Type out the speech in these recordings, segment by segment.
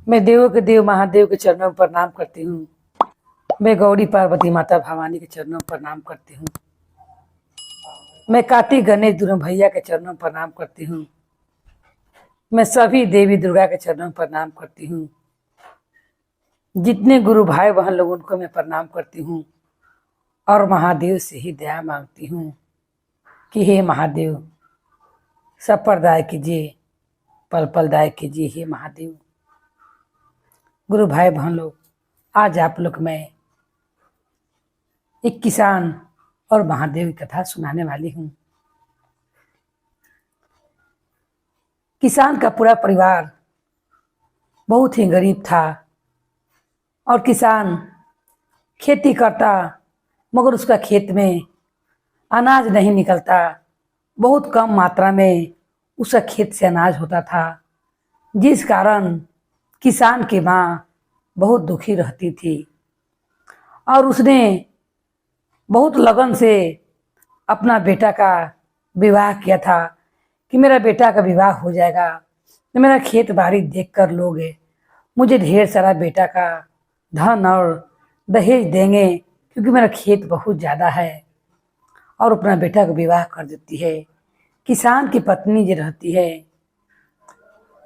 मैं देवों के देव महादेव के चरणों में प्रणाम करती हूँ। मैं गौरी पार्वती माता भवानी के चरणों में प्रणाम करती हूँ। मैं कार्तिक गणेश दुर्गा भैया के चरणों में प्रणाम करती हूँ। मैं सभी देवी दुर्गा के चरणों में प्रणाम करती हूँ। जितने गुरु भाई बहन लोग उनको मैं प्रणाम करती हूँ और महादेव से ही दया मांगती हूँ कि हे महादेव सब पर दया कीजिए, पल पल दया कीजिए हे महादेव। गुरु भाई बहन लोग, आज आप लोग मैं एक किसान और महादेव की कथा सुनाने वाली हूँ। किसान का पूरा परिवार बहुत ही गरीब था और किसान खेती करता मगर उसका खेत में अनाज नहीं निकलता। बहुत कम मात्रा में उसका खेत से अनाज होता था, जिस कारण किसान की माँ बहुत दुखी रहती थी और उसने बहुत लगन से अपना बेटा का विवाह किया था कि मेरा बेटा का विवाह हो जाएगा तो मेरा खेत बाड़ी देख कर लोगे, मुझे ढेर सारा बेटा का धन और दहेज देंगे क्योंकि मेरा खेत बहुत ज़्यादा है। और अपना बेटा का विवाह कर देती है। किसान की पत्नी जो रहती है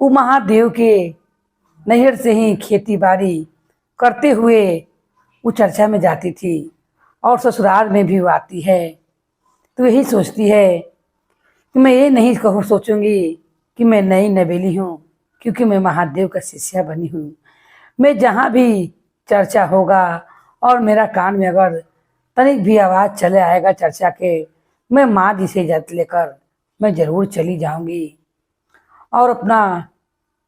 वो महादेव के नहर से ही खेती बाड़ी करते हुए वो चर्चा में जाती थी और ससुराल में भी वो आती है। तो यही सोचती है कि मैं ये नहीं सोचूंगी कि मैं नई नवेली हूँ, क्योंकि मैं महादेव का शिष्या बनी हूँ। मैं जहाँ भी चर्चा होगा और मेरा कान में अगर तनिक भी आवाज़ चले आएगा चर्चा के, मैं माँ जी से इजाज़त लेकर मैं ज़रूर चली जाऊँगी और अपना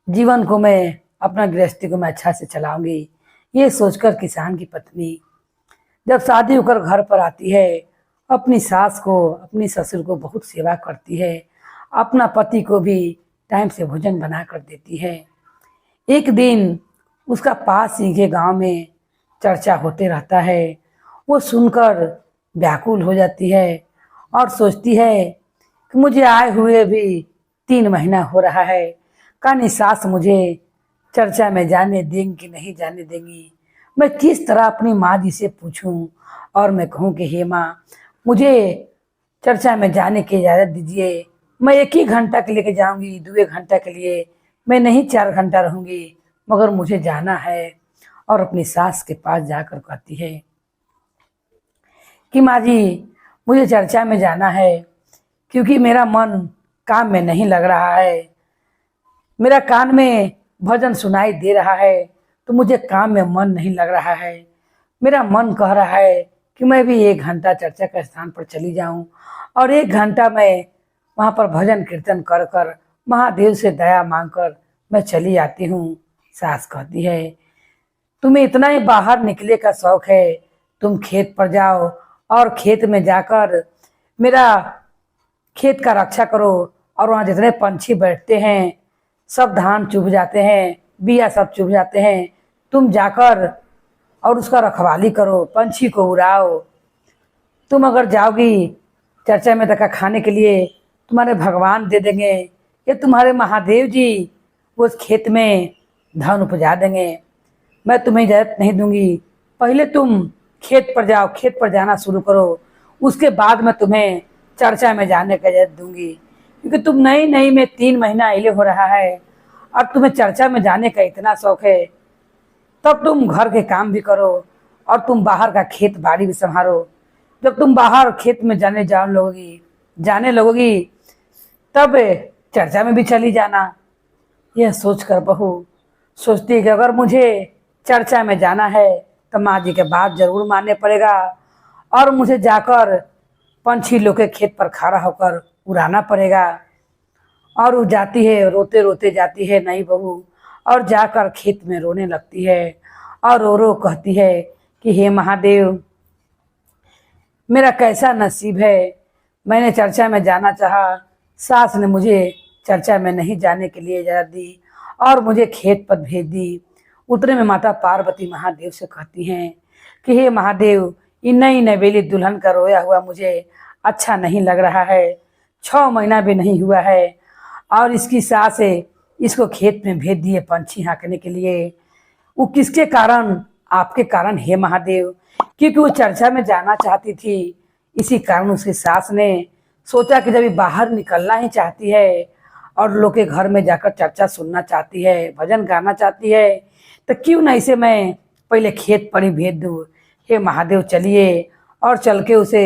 जीवन को मैं, अपना गृहस्थी को मैं अच्छा से चलाऊँगी। ये सोचकर किसान की पत्नी जब शादी होकर घर पर आती है, अपनी सास को, अपनी ससुर को बहुत सेवा करती है, अपना पति को भी टाइम से भोजन बना कर देती है। एक दिन उसका पास ही के गांव में चर्चा होते रहता है। वो सुनकर व्याकुल हो जाती है और सोचती है कि मुझे आए हुए भी 3 महीना हो रहा है, कानी सास मुझे चर्चा में जाने देंगी कि नहीं जाने देंगी। मैं किस तरह अपनी माँ जी से पूछूं और मैं कहूँ कि हे माँ, मुझे चर्चा में जाने की इजाज़त दीजिए। मैं 1 ही घंटा के लिए जाऊँगी, 2 घंटा के लिए, मैं नहीं 4 घंटा रहूँगी, मगर मुझे जाना है। और अपनी सास के पास जाकर कहती है कि माँ जी, मुझे चर्चा में जाना है क्योंकि मेरा मन काम में नहीं लग रहा है। मेरा कान में भजन सुनाई दे रहा है तो मुझे काम में मन नहीं लग रहा है। मेरा मन कह रहा है कि मैं भी 1 घंटा चर्चा के स्थान पर चली जाऊं और 1 घंटा मैं वहाँ पर भजन कीर्तन कर कर महादेव से दया मांगकर मैं चली आती हूँ। सास कहती है, तुम्हें इतना ही बाहर निकले का शौक है, तुम खेत पर जाओ और खेत में जाकर मेरा खेत का रक्षा करो और वहाँ जितने पंछी बैठते हैं सब धान चुभ जाते हैं, बिया सब चुभ जाते हैं, तुम जाकर और उसका रखवाली करो, पंछी को उड़ाओ। तुम अगर जाओगी चर्चा में तक खाने के लिए तुम्हारे भगवान दे देंगे या तुम्हारे महादेव जी उस खेत में धान उपजा देंगे। मैं तुम्हें इजाज़त नहीं दूंगी, पहले तुम खेत पर जाओ, खेत पर जाना शुरू करो, उसके बाद मैं तुम्हें चर्चा में जाने की इजाज़त दूंगी। क्योंकि तुम नई में 3 महीना अहिले हो रहा है और तुम्हें चर्चा में जाने का इतना शौक है, तब तुम घर के काम भी करो और तुम बाहर का खेत बाड़ी भी संभालो। जब तुम बाहर खेत में जाने लगोगी तब चर्चा में भी चली जाना। यह सोचकर बहू सोचती है कि अगर मुझे चर्चा में जाना है तो माँ जी के बात जरूर मानने पड़ेगा और मुझे जाकर पंछी लोग के खेत पर खड़ा होकर उड़ाना पड़ेगा। और वो जाती है, रोते रोते जाती है नई बहू और जाकर खेत में रोने लगती है और रो रो कहती है कि हे महादेव, मेरा कैसा नसीब है, मैंने चर्चा में जाना चाहा, सास ने मुझे चर्चा में नहीं जाने के लिए इजाज़त दी और मुझे खेत पर भेज दी। उतने में माता पार्वती महादेव से कहती हैं कि हे महादेव, इन नई नवेली दुल्हन का रोया हुआ मुझे अच्छा नहीं लग रहा है। 6 महीना भी नहीं हुआ है और इसकी सास इसको खेत में भेज दिए पंछी हाँकने के लिए। वो किसके कारण? आपके कारण हे महादेव, क्योंकि वो चर्चा में जाना चाहती थी। इसी कारण उसकी सास ने सोचा कि जब ये बाहर निकलना ही चाहती है और लोग के घर में जाकर चर्चा सुनना चाहती है, भजन गाना चाहती है, तो क्यों ना इसे मैं पहले खेत पर ही भेज दूँ। हे महादेव चलिए और चल के उसे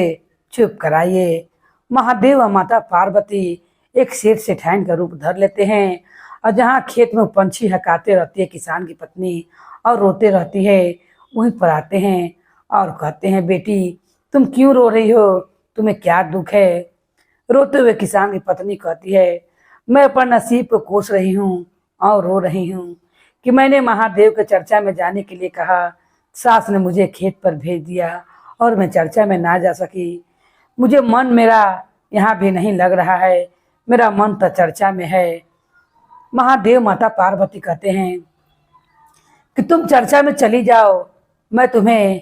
चुप कराइए। महादेव और माता पार्वती एक सेठ सेठाइन का रूप धर लेते हैं और जहाँ खेत में पंछी हकाते रहती है किसान की पत्नी और रोते रहती है, वहीं पर आते हैं और कहते हैं, बेटी तुम क्यों रो रही हो, तुम्हें क्या दुख है? रोते हुए किसान की पत्नी कहती है, मैं अपने नसीब को कोस रही हूँ और रो रही हूँ कि मैंने महादेव के चर्चा में जाने के लिए कहा, सास ने मुझे खेत पर भेज दिया और मैं चर्चा में ना जा सकी। मुझे मन मेरा यहाँ भी नहीं लग रहा है, मेरा मन तो चर्चा में है। महादेव माता पार्वती कहते हैं कि तुम चर्चा में चली जाओ, मैं तुम्हें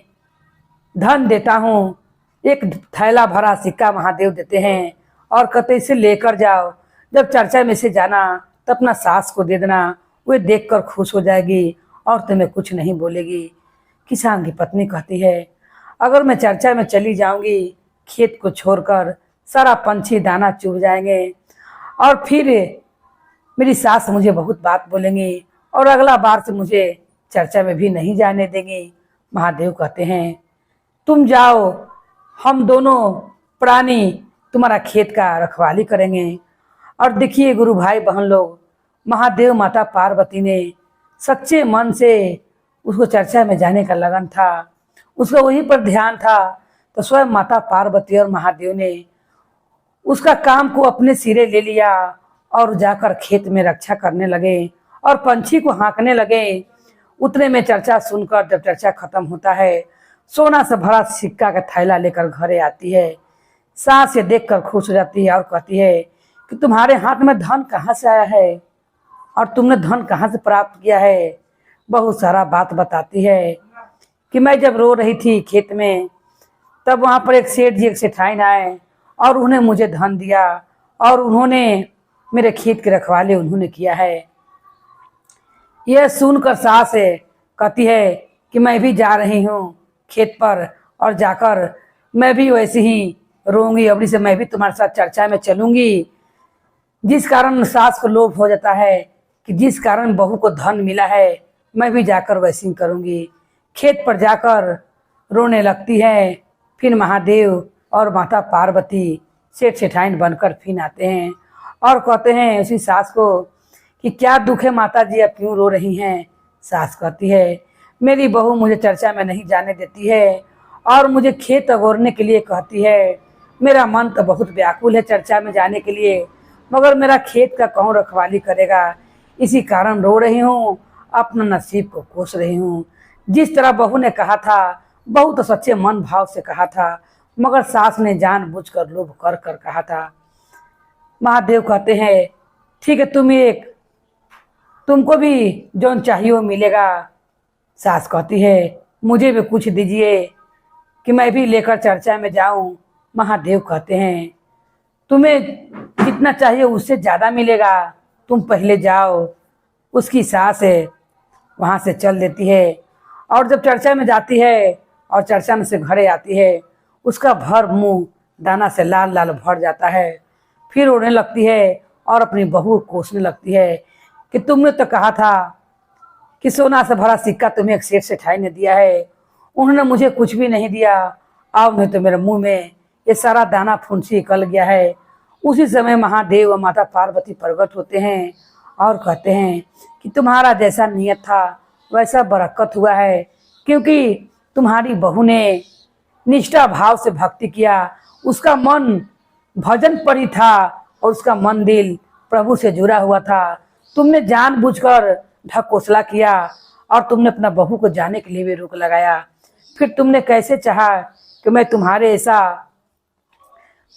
धन देता हूँ। एक थैला भरा सिक्का महादेव देते हैं और कहते इसे लेकर जाओ, जब चर्चा में से जाना तो अपना सास को दे देना, वे देखकर खुश हो जाएगी और तुम्हें कुछ नहीं बोलेगी। किसान की पत्नी कहती है, अगर मैं चर्चा में चली जाऊंगी, खेत को छोड़कर सारा पंछी दाना चुग जाएंगे और फिर मेरी सास मुझे बहुत बात बोलेंगी और अगला बार से मुझे चर्चा में भी नहीं जाने देंगी। महादेव कहते हैं, तुम जाओ, हम दोनों प्राणी तुम्हारा खेत का रखवाली करेंगे। और देखिए गुरु भाई बहन लोग, महादेव माता पार्वती ने सच्चे मन से उसको चर्चा में जाने का लगन था, उसका वहीं पर ध्यान था, तो स्वयं माता पार्वती और महादेव ने उसका काम को अपने सिरे ले लिया और जाकर खेत में रक्षा करने लगे और पंछी को हाँकने लगे। उतने में चर्चा सुनकर जब चर्चा खत्म होता है, सोना से भरा सिक्का का थैला लेकर घरे आती है। सास ये देखकर खुश हो जाती है और कहती है कि तुम्हारे हाथ में धन कहाँ से आया है और तुमने धन कहाँ से प्राप्त किया है। बहुत सारा बात बताती है कि मैं जब रो रही थी खेत में, तब वहाँ पर एक सेठ जी एक सेठाइन आए और उन्होंने मुझे धन दिया और उन्होंने मेरे खेत के रखवाले उन्होंने किया है। यह सुनकर सास कहती है कि मैं भी जा रही हूँ खेत पर और जाकर मैं भी वैसे ही रोऊंगी, अबड़ी से मैं भी तुम्हारे साथ चर्चा में चलूंगी। जिस कारण सास को लोभ हो जाता है कि जिस कारण बहू को धन मिला है, मैं भी जाकर वैसे ही करूंगी। खेत पर जाकर रोने लगती है। फिर महादेव और माता पार्वती सेठ सेठाइन बनकर फिर आते हैं और कहते हैं उसी सास को कि क्या दुख है माता जी, अब क्यों रो रही हैं? सास कहती है, मेरी बहू मुझे चर्चा में नहीं जाने देती है और मुझे खेत अगोरने के लिए कहती है। मेरा मन तो बहुत व्याकुल है चर्चा में जाने के लिए, मगर मेरा खेत का कौन रखवाली करेगा? इसी कारण रो रही हूँ, अपना नसीब को कोस रही हूँ। जिस तरह बहू ने कहा था, बहू तो सच्चे मन भाव से कहा था, मगर सास ने जानबूझकर लोभ कर कर कहा था। महादेव कहते हैं, ठीक है, तुमको भी जो चाहिए वो मिलेगा। सास कहती है, मुझे भी कुछ दीजिए कि मैं भी लेकर चर्चा में जाऊं। महादेव कहते हैं, तुम्हें जितना चाहिए उससे ज़्यादा मिलेगा, तुम पहले जाओ। उसकी सास वहाँ से चल देती है और जब चर्चा में जाती है और चर्चा में से घरे आती है, उसका भर मुंह दाना से लाल लाल भर जाता है। फिर रोने लगती है और अपनी बहू को कोसने लगती है कि तुमने तो कहा था कि सोना से भरा सिक्का तुम्हें एक सेठ सेठाई ने दिया है, उन्होंने मुझे कुछ भी नहीं दिया, अब नहीं तो मेरे मुंह में ये सारा दाना फुंसी निकल गया है। उसी समय महादेव और माता पार्वती प्रकट होते हैं और कहते हैं कि तुम्हारा जैसा नियत था वैसा बरकत हुआ है, क्योंकि तुम्हारी बहू ने निष्ठा भाव से भक्ति किया, उसका मन भजन पर ही था और उसका मन दिल प्रभु से जुड़ा हुआ था। तुमने जानबूझकर ढकोसला किया और तुमने अपना बहू को जाने के लिए भी रोक लगाया। फिर तुमने कैसे चाहा कि मैं तुम्हारे ऐसा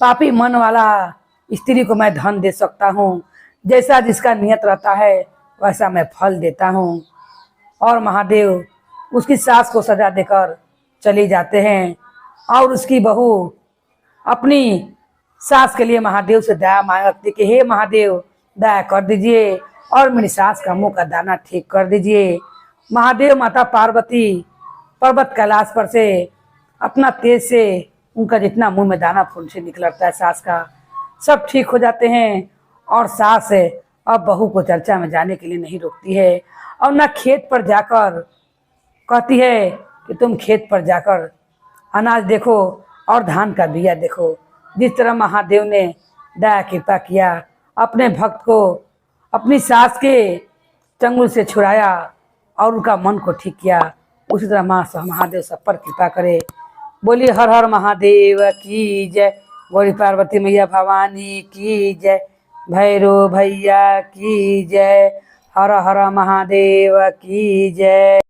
पापी मन वाला स्त्री को मैं धन दे सकता हूँ? जैसा जिसका नियत रहता है वैसा मैं फल देता हूँ। और महादेव उसकी सास को सजा देकर चली जाते हैं और उसकी बहू अपनी सास के लिए महादेव से दया मांगती कि हे महादेव, दया कर दीजिए और मेरी सास का मुंह का दाना ठीक कर दीजिए। महादेव माता पार्वती पर्वत कैलाश पर से अपना तेज से उनका जितना मुंह में दाना फूल से निकलता है सास का, सब ठीक हो जाते हैं। और सास अब बहू को चर्चा में जाने के लिए नहीं रोकती है और ना खेत पर जाकर कहती है कि तुम खेत पर जाकर अनाज देखो और धान का बिया देखो। जिस तरह महादेव ने दया कृपा किया, अपने भक्त को अपनी सास के चंगुल से छुड़ाया और उनका मन को ठीक किया, उसी तरह महादेव सब पर कृपा करे। बोलिए हर हर महादेव की जय, गौरी पार्वती मैया भवानी की जय, भैरव भैया की जय, हर हर महादेव की जय।